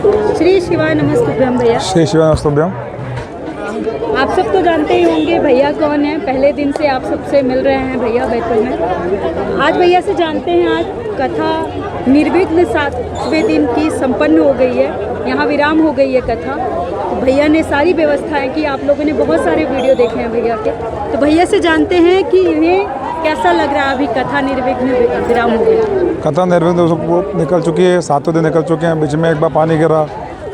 श्री शिवाय नमस्तुभ्यम भैया। श्री शिवाय नमस्तुभ्यम। आप सब तो जानते ही होंगे भैया कौन है। पहले दिन से आप सबसे मिल रहे हैं भैया बैतूल में। आज भैया से जानते हैं, आज कथा निर्विघ्न 7वें दिन की संपन्न हो गई है। यहाँ विराम हो गई है कथा। तो भैया ने सारी व्यवस्थाएं की। आप लोगों ने बहुत सारे वीडियो देखे हैं भैया के। तो भैया से जानते हैं कि इन्हें कैसा लग रहा है। अभी कथा निर्विघ्न विराम हो गई। कथा निर्विघ्न निकल चुकी है, 7वें दिन निकल चुके हैं। बीच में एक बार पानी गिरा,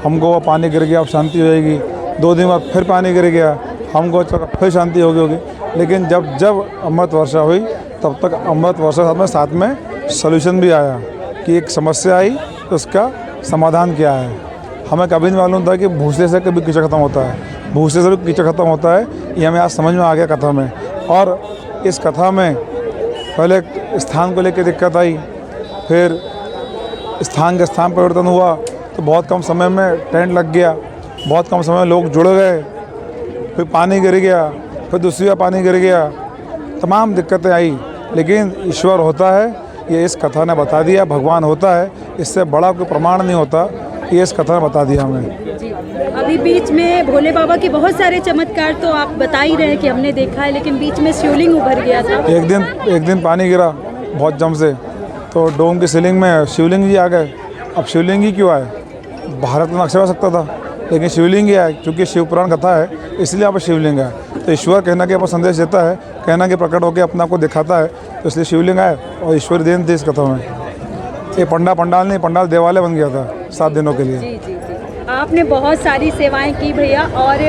हमको वो पानी गिर गया, अब शांति हो जाएगी। 2 दिन बाद फिर पानी गिर गया, हमको फिर शांति होगी। लेकिन जब अमृत वर्षा हुई, तब तक अमृत वर्षा साथ में सॉल्यूशन भी आया कि एक समस्या आई तो उसका समाधान क्या है। हमें कभी नहीं मालूम था कि भूसे से कभी कीचड़ खत्म होता है, भूसे से भी कीचड़ खत्म होता है। ये हमें आज समझ में आ गया कथा में। और इस कथा में पहले स्थान को लेकर दिक्कत आई, फिर स्थान का स्थान परिवर्तन हुआ तो बहुत कम समय में टेंट लग गया, बहुत कम समय में लोग जुड़ गए, फिर पानी गिर गया, फिर दूसरी बार पानी गिर गया, तमाम दिक्कतें आई। लेकिन ईश्वर होता है, ये इस कथा ने बता दिया। भगवान होता है, इससे बड़ा कोई प्रमाण नहीं होता। ये इस कथा ने बता दिया हमें। जी, अभी बीच में भोले बाबा के बहुत सारे चमत्कार तो आप बता ही रहे हैं कि हमने देखा है, लेकिन बीच में शिवलिंग उभर गया था। एक दिन पानी गिरा बहुत जम से, तो डोम की सीलिंग में शिवलिंग जी आ गए। अब शिवलिंग ही क्यों आए? भारत में नक्शा हो सकता था, लेकिन शिवलिंग ही आए। क्योंकि शिव पुराण कथा है, इसलिए यहाँ पर शिवलिंग है। तो ईश्वर कहना कि अपना संदेश देता है, कहना कि प्रकट होकर अपने आप को दिखाता है, तो इसलिए शिवलिंग आए। और ईश्वरी देन थी इस कथा में। ये पंडाल नहीं, पंडाल देवालय बन गया था 7 दिनों के लिए। जी जी जी, आपने बहुत सारी सेवाएं की भैया। और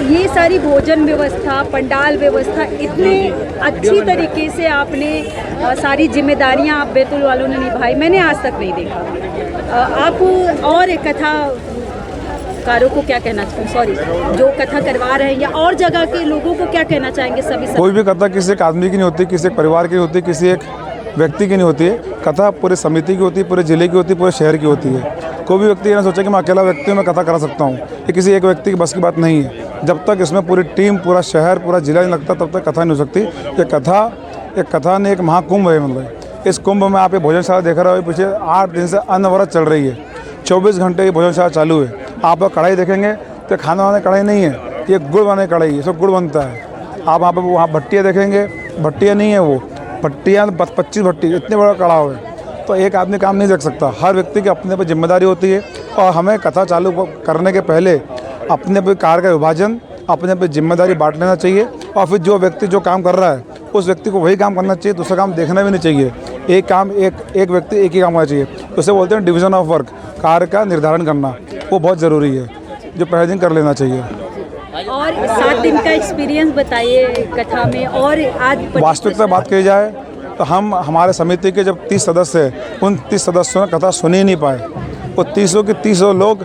ये सारी भोजन व्यवस्था, पंडाल व्यवस्था इतने अच्छी तरीके से आपने सारी जिम्मेदारियां आप बैतूल वालों ने निभाई, मैंने आज तक नहीं देखा। आप और कथाकारों को क्या कहना चाहिए, जो कथा करवा रहे हैं या और जगह के लोगों को क्या कहना चाहेंगे? सभी कोई भी कथा किसी एक आदमी की नहीं होती, किसी एक परिवार की होती, किसी एक व्यक्ति की नहीं होती है। कथा पूरे समिति की होती है, पूरे जिले की होती है, पूरे शहर की होती है। कोई भी व्यक्ति ये ना सोचे कि मैं अकेला व्यक्ति हूँ, मैं कथा करा सकता हूँ। ये किसी एक व्यक्ति की बस की बात नहीं है। जब तक इसमें पूरी टीम, पूरा शहर, पूरा जिला नहीं लगता, तब तक कथा नहीं हो सकती। ये कथा ने एक महाकुंभ है। मतलब इस कुंभ में आप ये भोजनशाला देख रहे हो, पिछले 8 दिन से अनवरत चल रही है। 24 घंटे ये भोजनशाला चालू है। आप कढ़ाई देखेंगे तो खाना बनाने कढ़ाई नहीं है, ये गुड़ बनाने कढ़ाई है, सब गुड़ बनता है। आप वहाँ भट्टियाँ देखेंगे, भट्टियाँ नहीं है वो, भट्टियाँ 25 भट्टी, इतने बड़ा कढ़ाव है। तो एक आदमी काम नहीं देख सकता। हर व्यक्ति की अपने पर जिम्मेदारी होती है। और हमें कथा चालू करने के पहले अपने पे कार्य का विभाजन, अपने पे जिम्मेदारी बांट लेना चाहिए। और फिर जो व्यक्ति जो काम कर रहा है, उस व्यक्ति को वही काम करना चाहिए, दूसरा काम देखना भी नहीं चाहिए। एक व्यक्ति एक ही काम होना चाहिए। उसे बोलते हैं डिवीज़न ऑफ वर्क, कार्य का निर्धारण करना, वो बहुत ज़रूरी है, जो पहले दिन कर लेना चाहिए। और 7 दिन का एक्सपीरियंस बताइए कथा में। और आज वास्तविकता बात की जाए तो हमारे समिति के जब 30 सदस्य हैं, उन 30 सदस्यों ने कथा सुन ही नहीं पाए। वो 30 के 30 लोग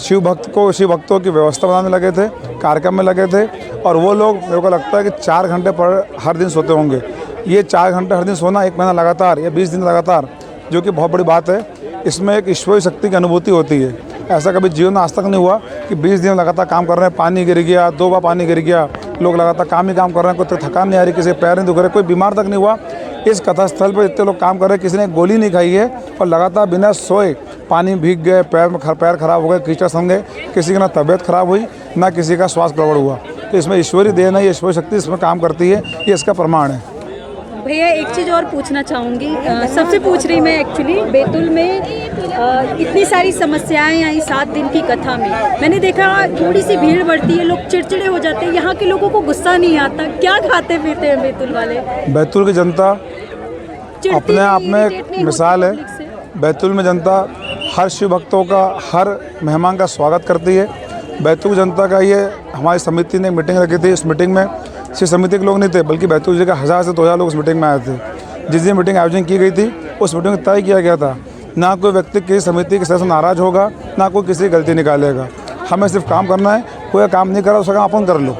शिव भक्तों की व्यवस्था बनाने लगे थे, कार्यक्रम में लगे थे। और वो लोग, मेरे को लगता है कि 4 घंटे पर हर दिन सोते होंगे। ये 4 घंटे हर दिन सोना, 1 महीना लगातार या 20 दिन लगातार, जो कि बहुत बड़ी बात है। इसमें एक ईश्वरीय शक्ति की अनुभूति होती है। ऐसा कभी जीवन में आज तक नहीं हुआ कि 20 दिन लगातार काम कर रहे हैं, पानी गिर गया, 2 बार पानी गिर गया, लोग लगातार काम ही काम कर रहे हैं, कोई थकान नहीं आ रही, किसी पैर नहीं दुख रहे, कोई बीमार तक नहीं हुआ। इस कथा स्थल पर इतने लोग काम कर रहे हैं, किसी ने गोली नहीं खाई है। और लगातार बिना सोए पानी भीग गए, पैर खराब हो गए, कीचड़ सम गए, किसी की ना तबीयत खराब हुई, ना किसी का स्वास्थ्य गड़बड़ हुआ। तो इसमें ईश्वरी देन है, ईश्वरी शक्ति इसमें काम करती है, ये इसका प्रमाण है। भैया एक चीज़ और पूछना चाहूँगी, सबसे पूछ रही मैं एक्चुअली, बैतूल में इतनी सारी समस्याएं आई 7 दिन की कथा में। मैंने देखा थोड़ी सी भीड़ बढ़ती है, लोग चिड़चिड़े हो जाते हैं, यहाँ के लोगों को गुस्सा नहीं आता। क्या खाते पीते हैं बैतूल वाले? बैतूल की जनता अपने आप में एक मिसाल है। बैतूल में जनता हर शिव भक्तों का, हर मेहमान का स्वागत करती है। बैतूल जनता का ये, हमारी समिति ने मीटिंग रखी थी। इस मीटिंग में सिर्फ समिति के लोग नहीं थे, बल्कि बैतूल जिले का 1000 से 2000 लोग उस मीटिंग में आए थे। जिस दिन मीटिंग आयोजन की गई थी, उस मीटिंग में तय किया गया था, ना कोई व्यक्ति किसी समिति के सदस्य नाराज़ होगा, ना कोई किसी की गलती निकालेगा। हमें सिर्फ काम करना है। कोई काम नहीं करा, उसका काम अपन कर लो।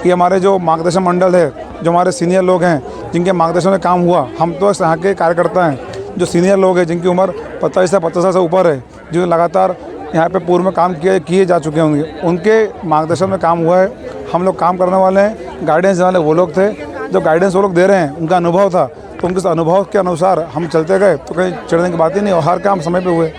कि हमारे जो मार्गदर्शन मंडल है, जो हमारे सीनियर लोग हैं, जिनके मार्गदर्शन में काम हुआ, हम तो यहाँ के कार्यकर्ता हैं। जो सीनियर लोग हैं, जिनकी उम्र 25 से 50 साल से ऊपर है, जो लगातार यहाँ पे पूर्व में काम किए जा चुके होंगे, उनके मार्गदर्शन में काम हुआ है। हम लोग काम करने वाले हैं। गाइडेंस देने वाले वो लोग थे। जो गाइडेंस वो लोग दे रहे हैं, उनका अनुभव था, तो उनके अनुभव के अनुसार हम चलते गए, तो कहीं चिढ़ने की बात ही नहीं। और हर काम समय पे हुए।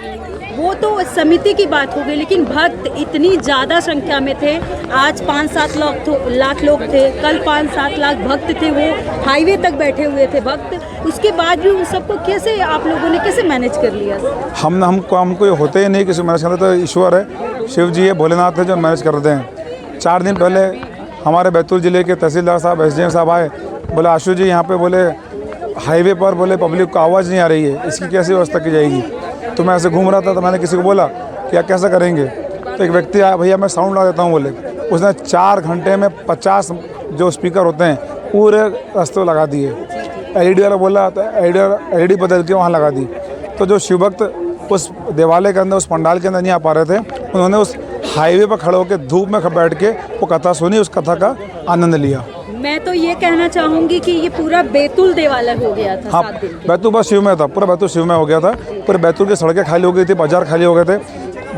वो तो समिति की बात हो गई, लेकिन भक्त इतनी ज़्यादा संख्या में थे। आज 5-7 लाख लोग थे, कल 5-7 लाख भक्त थे, वो हाईवे तक बैठे हुए थे भक्त। उसके बाद भी उन सबको कैसे आप लोगों ने कैसे मैनेज कर लिया? हमको ये होते ही नहीं किसी मैनेज करते, तो ईश्वर है, शिव जी है, भोलेनाथ है जो मैनेज करते हैं। 4 दिन पहले हमारे बैतूल ज़िले के तहसीलदार साहब SDM साहब आए, बोले आशु जी यहाँ पे बोले हाईवे पर बोले पब्लिक को आवाज़ नहीं आ रही है, इसकी कैसे व्यवस्था की जाएगी। तो मैं ऐसे घूम रहा था तो मैंने किसी को बोला कि यार कैसा करेंगे, तो एक व्यक्ति आया, भैया मैं साउंड लगा देता हूँ बोले। उसने 4 घंटे में 50 जो स्पीकर होते हैं पूरे रास्ते लगा दिए। LED वाला बोला तो LED बदल के वहाँ लगा दी। तो जो शिवभक्त उस देवालय के अंदर, उस पंडाल के अंदर नहीं आ पा रहे थे, उन्होंने उस हाईवे पर खड़े होकर धूप में बैठ के वो कथा सुनी, उस कथा का आनंद लिया। मैं तो ये कहना चाहूँगी कि ये पूरा बैतूल देवालय हो गया था। हाँ, 7 दिन बैतूल बस शिव में था, पूरा बैतूल शिव में हो गया था। पूरे बैतूल की सड़कें खाली हो गई थी, बाजार खाली हो गए थे,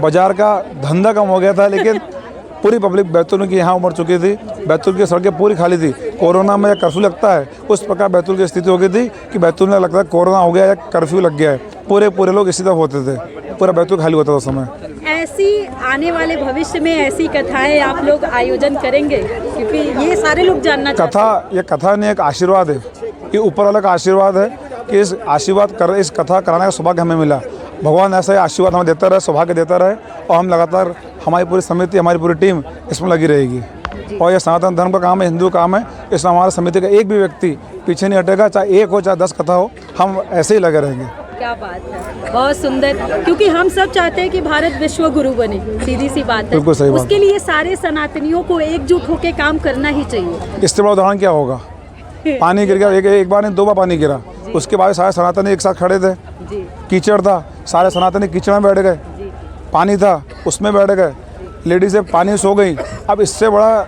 बाजार का धंधा कम हो गया था, लेकिन पूरी पब्लिक बैतूल की यहाँ उमड़ चुकी थी। बैतूल की सड़कें पूरी खाली थी। कोरोना में कर्फ्यू लगता है, उस प्रकार बैतूल की स्थिति हो गई थी कि बैतूल में लगता है कोरोना हो गया या कर्फ्यू लग गया है। पूरे लोग इसी तरह होते थे, पूरा बैतूल खाली होता था उस समय। ऐसी आने वाले भविष्य में ऐसी कथाएं आप लोग आयोजन करेंगे, क्योंकि ये सारे लोग जानना चाहते हैं। ये कथा नहीं, एक आशीर्वाद है, ये ऊपर वाला का आशीर्वाद है कि इस कथा कराने का सौभाग्य हमें मिला। भगवान ऐसा ही आशीर्वाद हमें देता रहे, सौभाग्य देता रहे, और हम लगातार, हमारी पूरी समिति, हमारी पूरी टीम इसमें लगी रहेगी। और ये सनातन धर्म का काम है, हिंदू काम है, इसमें हमारी समिति का एक भी व्यक्ति पीछे नहीं हटेगा, चाहे 1 हो चाहे 10 कथा हो, हम ऐसे ही लगे रहेंगे। क्या बात है, बहुत सुंदर। क्योंकि हम सब चाहते हैं कि भारत विश्व गुरु बने, सीधी सी बात है। बिल्कुल सही बात। उसके लिए सारे सनातनियों को एकजुट होकर काम करना ही चाहिए। इससे बड़ा उदाहरण क्या होगा? पानी गिर गया, एक बार नहीं 2 बार पानी गिरा, उसके बाद सारे सनातनी एक साथ खड़े थे। कीचड़ था, सारे सनातनी कीचड़ में बैठ गए। पानी था, उसमें बैठ गए। लेडीज़ें पानी सो गई। अब इससे बड़ा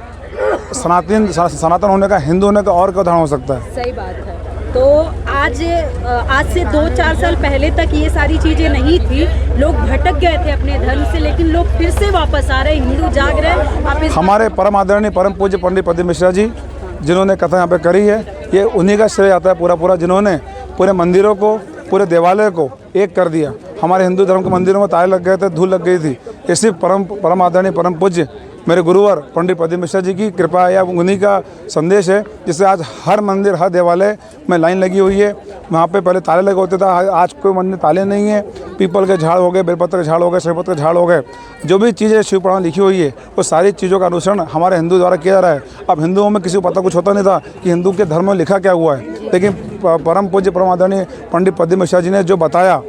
सनातन होने का, हिंदू होने का और क्या उदाहरण हो सकता है? सही बात है। तो आज से 2-4 साल पहले तक ये सारी चीज़ें नहीं थी, लोग भटक गए थे अपने धर्म से, लेकिन लोग फिर से वापस आ रहे, हिंदू जाग रहे। हमारे परम आदरणीय परम पूज्य पंडित पद्म मिश्रा जी, जिन्होंने कथा यहाँ पे करी है, ये उन्हीं का श्रेय आता है पूरा, जिन्होंने पूरे मंदिरों को, पूरे देवालय को एक कर दिया। हमारे हिंदू धर्म के मंदिरों में ताले लग गए थे, धूल लग गई थी। ये सिर्फ परम आदरणीय परम पूज्य मेरे गुरुवर पंडित पद्म मिश्रा जी की कृपा या उन्हीं का संदेश है, जिससे आज हर मंदिर, हर देवालय में लाइन लगी हुई है। वहाँ पे पहले ताले लगे होते थे, आज कोई मंदिर ताले नहीं है। पीपल के झाड़ हो गए, बेलपत्र के झाड़ हो गए, शरबत के झाड़ हो गए, जो भी चीज़ें शिव पुराण लिखी हुई है, वो सारी चीज़ों का अनुसरण हमारे हिंदू द्वारा किया जा रहा है। अब हिंदुओं में किसी को पता कुछ होता नहीं था कि हिंदू के धर्म में लिखा क्या हुआ है, लेकिन परम पूज्य परम आदरणीय पंडित पद्म मिश्रा जी ने जो बताया,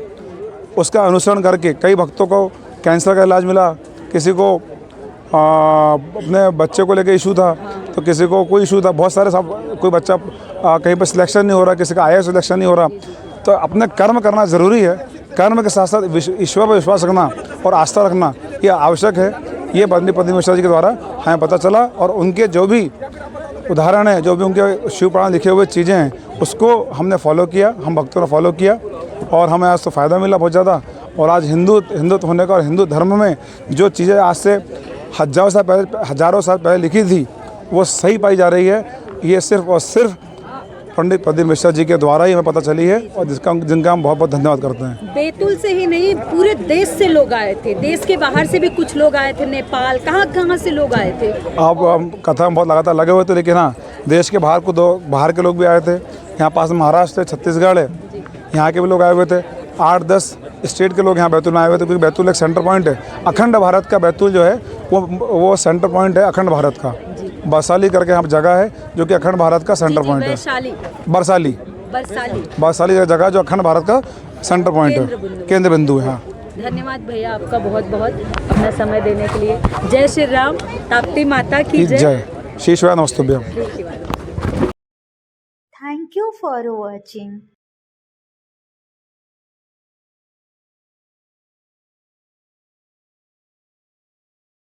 उसका अनुसरण करके कई भक्तों को कैंसर का इलाज मिला, किसी को अपने बच्चे को लेकर इशू था, तो किसी को कोई इशू था, बहुत सारे सब, कोई बच्चा कहीं पर सिलेक्शन नहीं हो रहा, किसी का IAS सिलेक्शन नहीं हो रहा। तो अपने कर्म करना ज़रूरी है, कर्म के साथ साथ ईश्वर पर विश्वास रखना और आस्था रखना ये आवश्यक है। ये पंडित पद्म मिश्रा जी के द्वारा हमें पता चला, और उनके जो भी उदाहरण है, जो भी उनके शिव पुराण लिखे हुए चीज़ें हैं, उसको हमने फॉलो किया, हम भक्तों ने फॉलो किया, और हमें आज तो फ़ायदा मिला बहुत ज़्यादा। और आज हिंदुत्व होने का और हिंदू धर्म में जो चीज़ें आज से हज़ारों साल पहले लिखी थी, वो सही पाई जा रही है। ये सिर्फ और सिर्फ पंडित पद्म मिश्रा जी के द्वारा ही हमें पता चली है, और जिनका हम बहुत बहुत धन्यवाद करते हैं। बैतूल से ही नहीं, पूरे देश से लोग आए थे, देश के बाहर से भी कुछ लोग आए थे, नेपाल, कहाँ से लोग आए थे। अब हम कथा में बहुत लगातार लगे हुए थे, लेकिन हाँ, देश के बाहर के लोग भी आए थे। यहाँ पास महाराष्ट्र है, छत्तीसगढ़ है, यहाँ के भी लोग आए हुए थे। 8-10 स्टेट के लोग यहाँ बैतूल में आए हुए थे, क्योंकि बैतूल एक सेंटर पॉइंट है। अखंड भारत का बैतूल जो है वो सेंटर पॉइंट है अखंड भारत का। बरसाली करके यहाँ जगह है जो कि अखंड भारत का सेंटर पॉइंट है। बरसाली जगह जो अखंड भारत का सेंटर पॉइंट है, केंद्र बिंदु है। हाँ, धन्यवाद भैया आपका बहुत बहुत अपना समय देने के लिए। जय श्री राम, ताप्ती माता की जय। श्री शिवाय नमस्तुभ्यम। Thank you for watching.